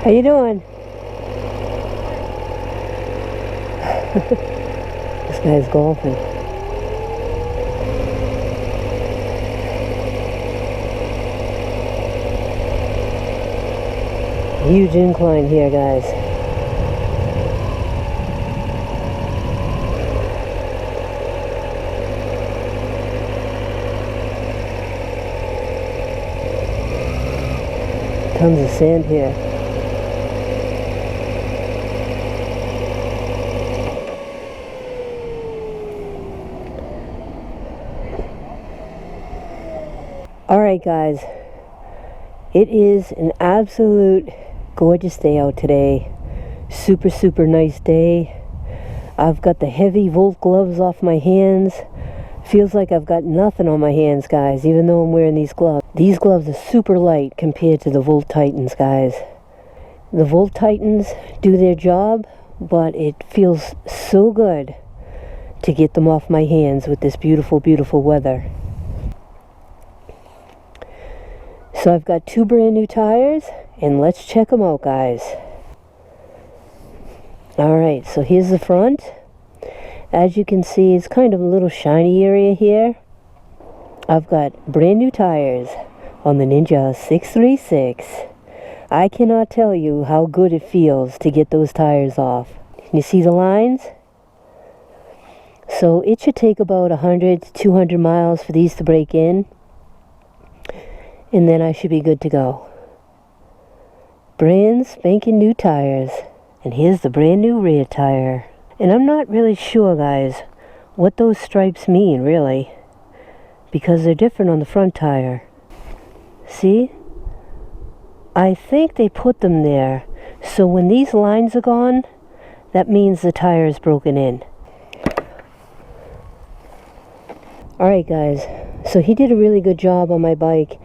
How you doing? This guy's golfing. Huge incline here, guys. Tons of sand here. Alright guys, it is an absolute gorgeous day out today. Super nice day. I've got the heavy Volt gloves off my hands. Feels like I've got nothing on my hands, guys, even though I'm wearing these gloves. These gloves are super light compared to the Volt Titans, guys. The Volt Titans do their job, but it feels so good to get them off my hands with this beautiful weather. So I've got 2 brand new tires, and let's check them out, guys. Alright, so here's the front. As you can see, it's kind of a little shiny area here. I've got brand new tires on the Ninja 636. I cannot tell you how good it feels to get those tires off. Can you see the lines? So it should take about 100 to 200 miles for these to break in. And then I should be good to go. Brand spanking new tires. And here's the brand new rear tire. And I'm not really sure, guys, what those stripes mean, really. Because they're different on the front tire. See? I think they put them there. So when these lines are gone, that means the tire is broken in. Alright guys, so he did a really good job on my bike.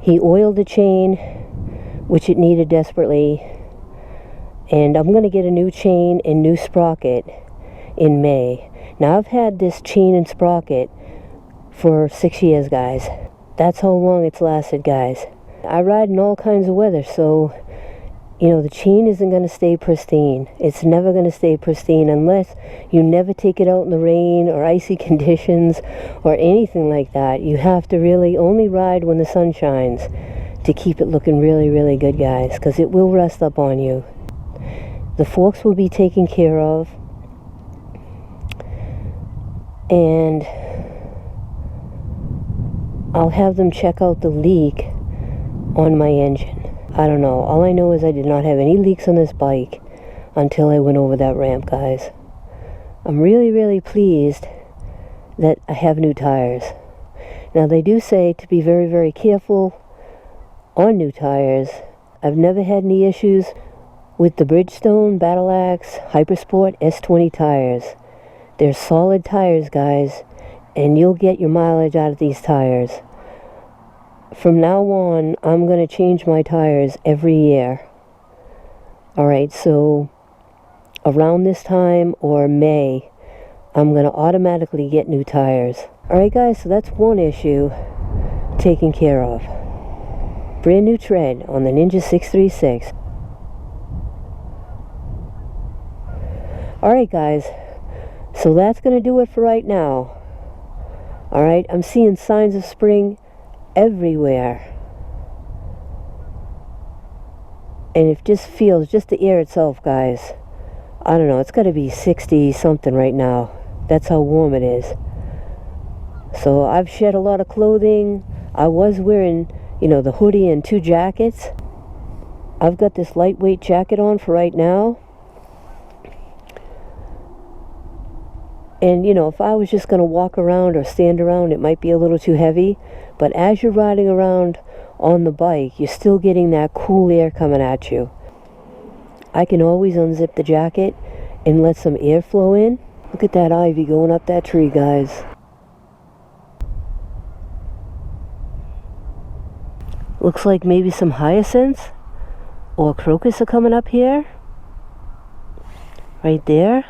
He oiled the chain, which it needed desperately. And I'm going to get a new chain and new sprocket in May. Now I've had this chain and sprocket for 6 years, guys. That's how long it's lasted, guys. I ride in all kinds of weather, so, you know, the chain isn't going to stay pristine. It's never going to stay pristine unless you never take it out in the rain or icy conditions or anything like that. You have to really only ride when the sun shines to keep it looking really good, guys, because it will rust up on you. The forks will be taken care of, and I'll have them check out the leak on my engine. I don't know. All I know is I did not have any leaks on this bike until I went over that ramp, guys. I'm really pleased that I have new tires. Now they do say to be very careful on new tires. I've never had any issues with the Bridgestone Battlax Hypersport S20 tires. They're solid tires, guys, and you'll get your mileage out of these tires. From now on, I'm going to change my tires every year. Alright, so around this time or May, I'm going to automatically get new tires. Alright guys, so that's one issue taken care of. Brand new tread on the Ninja 636. Alright guys, so that's going to do it for right now. Alright, I'm seeing signs of spring everywhere. And it just feels, just the air itself, guys. I don't know, it's got to be 60 something right now. That's how warm it is. So I've shed a lot of clothing. I was wearing, you know, the hoodie and 2 jackets. I've got this lightweight jacket on for right now. And, you know, if I was just going to walk around or stand around, it might be a little too heavy. But as you're riding around on the bike, you're still getting that cool air coming at you. I can always unzip the jacket and let some air flow in. Look at that ivy going up that tree, guys. Looks like maybe some hyacinths or crocus are coming up here. Right there.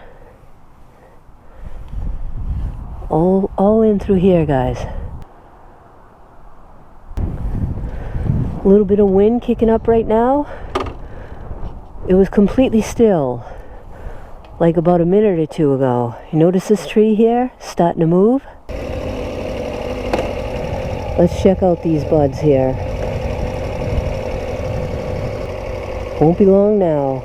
All in through here, guys. A little bit of wind kicking up right now. it was completely still, like about a minute or two ago. You notice this tree here starting to move? Let's check out these buds here. Won't be long now.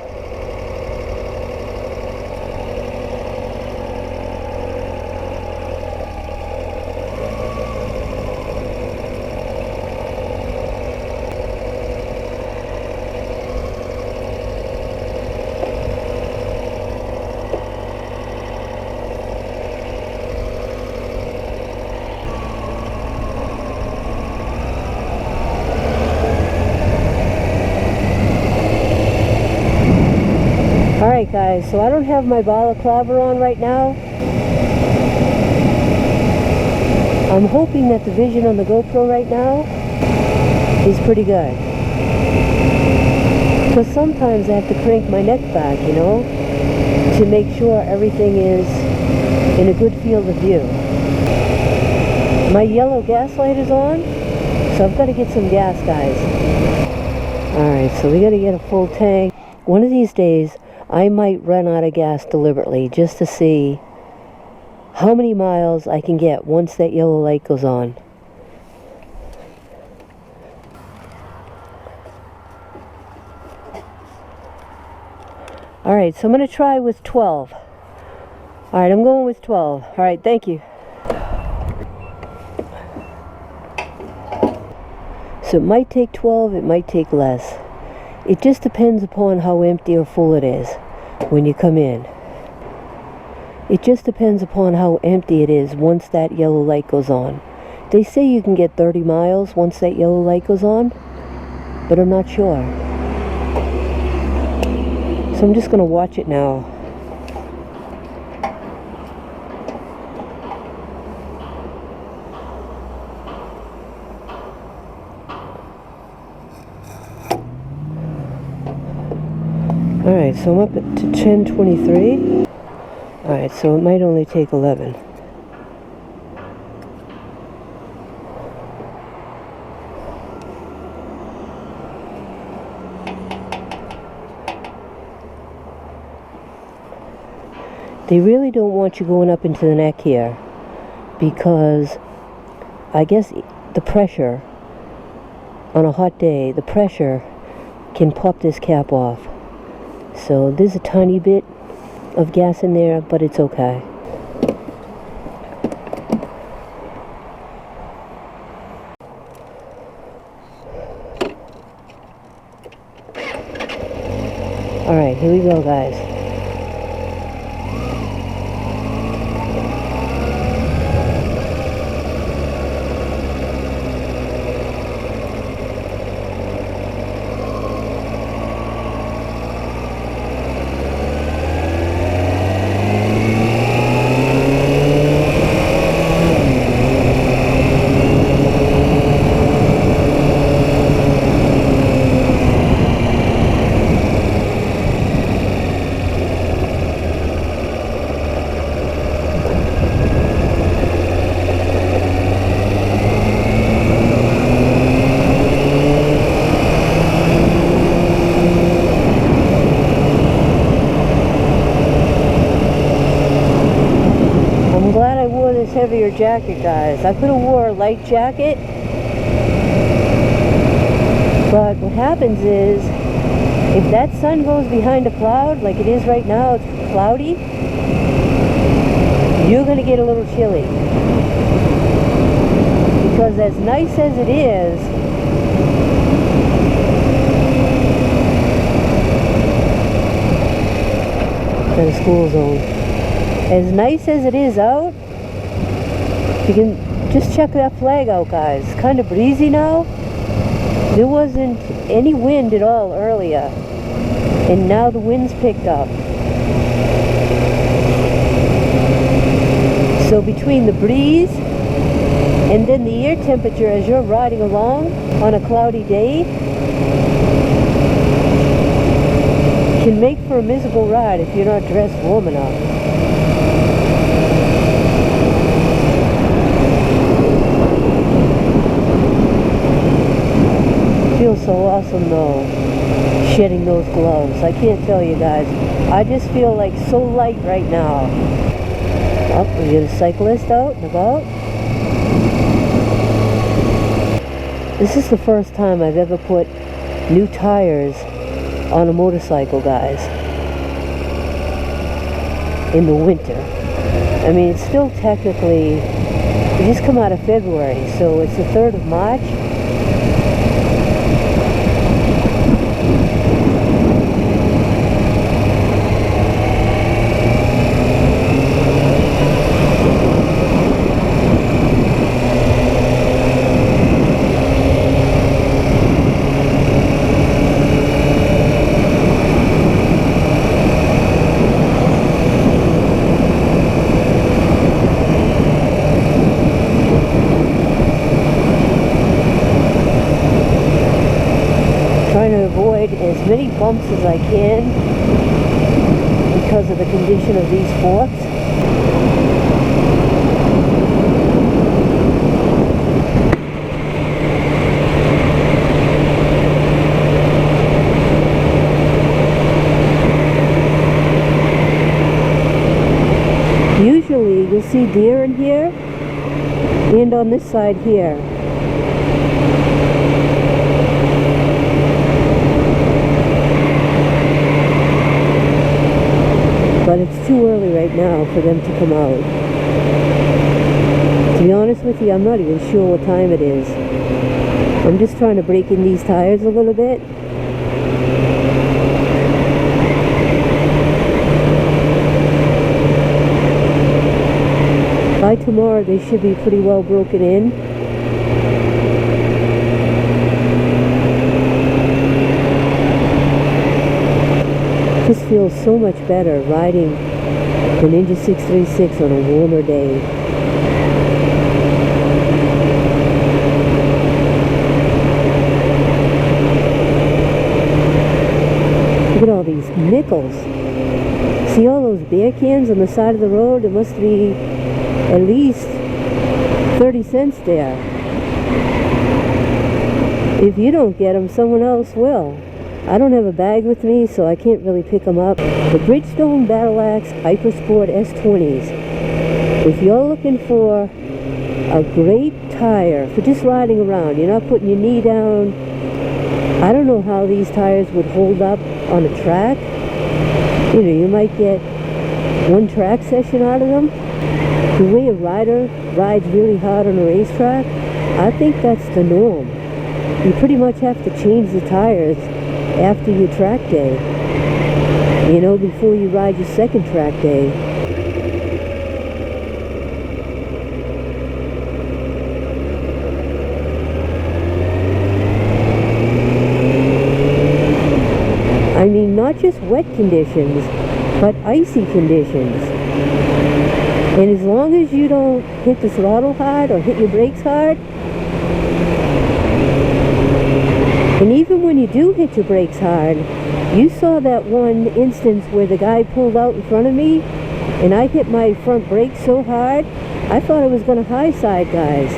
Alright guys, so I don't have my balaclava on right now. I'm hoping that the vision on the GoPro right now is pretty good. Because sometimes I have to crank my neck back, you know, to make sure everything is in a good field of view. My yellow gas light is on, so I've got to get some gas, guys. Alright, so we got to get a full tank. One of these days, I might run out of gas deliberately just to see how many miles I can get once that yellow light goes on. Alright, so I'm going to try with 12. Alright, I'm going with 12. Alright, thank you. So it might take 12, it might take less. It just depends upon how empty or full it is when you come in. It just depends upon how empty it is once that yellow light goes on. They say you can get 30 miles once that yellow light goes on, but I'm not sure. So I'm just going to watch it now. Alright, so I'm up to 10:23. Alright, so it might only take 11. They really don't want you going up into the neck here because I guess the pressure on a hot day, the pressure can pop this cap off. So there's a tiny bit of gas in there, but it's okay. Alright, here we go, guys. Heavier jacket, guys. I could have wore a light jacket, but what happens is if that sun goes behind a cloud like it is right now, it's cloudy, you're gonna get a little chilly, because as nice as it is, the school zone, as nice as it is out, you can just check that flag out, guys. It's kind of breezy now. There wasn't any wind at all earlier, and now the wind's picked up. So between the breeze and then the air temperature as you're riding along on a cloudy day can make for a miserable ride if you're not dressed warm enough. Feels so awesome though. shedding those gloves. I can't tell you guys. I just feel like so light right now. Oh, we got a cyclist out and about. This is the first time I've ever put new tires on a motorcycle, guys, in the winter. I mean, it's still technically, we just come out of February, so it's the 3rd of March. Trying to avoid as many bumps as I can because of the condition of these forks. Usually you'll see deer in here and on this side here. But it's too early right now for them to come out. To be honest with you, I'm not even sure what time it is. I'm just trying to break in these tires a little bit. By tomorrow, they should be pretty well broken in. Just feels so much better riding the Ninja 636 on a warmer day. Look at all these nickels. See all those beer cans on the side of the road? It must be at least 30 cents there. If you don't get them, someone else will. I don't have a bag with me, so I can't really pick them up. The Bridgestone Battlax Hypersport S20s. If you're looking for a great tire for just riding around, you're not putting your knee down. I don't know how these tires would hold up on a track. You know, you might get one track session out of them. The way a rider rides really hard on a racetrack, I think that's the norm. You pretty much have to change the tires after your track day, you know, before you ride your second track day. I mean, not just wet conditions, but icy conditions. And as long as you don't hit the throttle hard or hit your brakes hard, and even when you do hit your brakes hard, you saw that one instance where the guy pulled out in front of me and I hit my front brakes so hard, I thought I was going to high side, guys.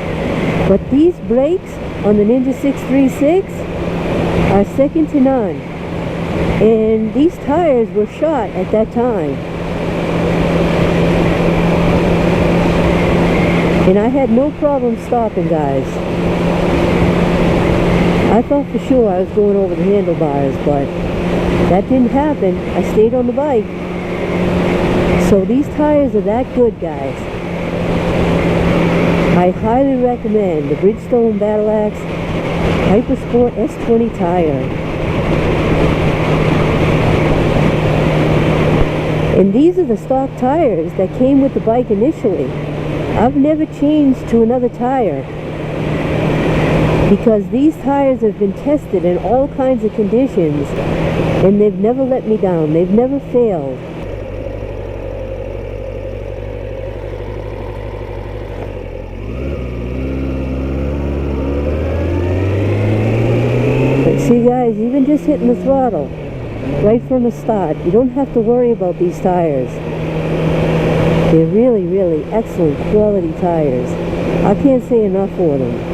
But these brakes on the Ninja 636 are second to none. And these tires were shot at that time. And I had no problem stopping, guys. I thought for sure I was going over the handlebars, but that didn't happen. I stayed on the bike. So these tires are that good, guys. I highly recommend the Bridgestone Battlax Hypersport S20 tire. And these are the stock tires that came with the bike initially. I've never changed to another tire, because these tires have been tested in all kinds of conditions and they've never let me down. They've never failed. But see, guys, even just hitting the throttle right from the start, you don't have to worry about these tires. They're really, really excellent quality tires. I can't say enough for them.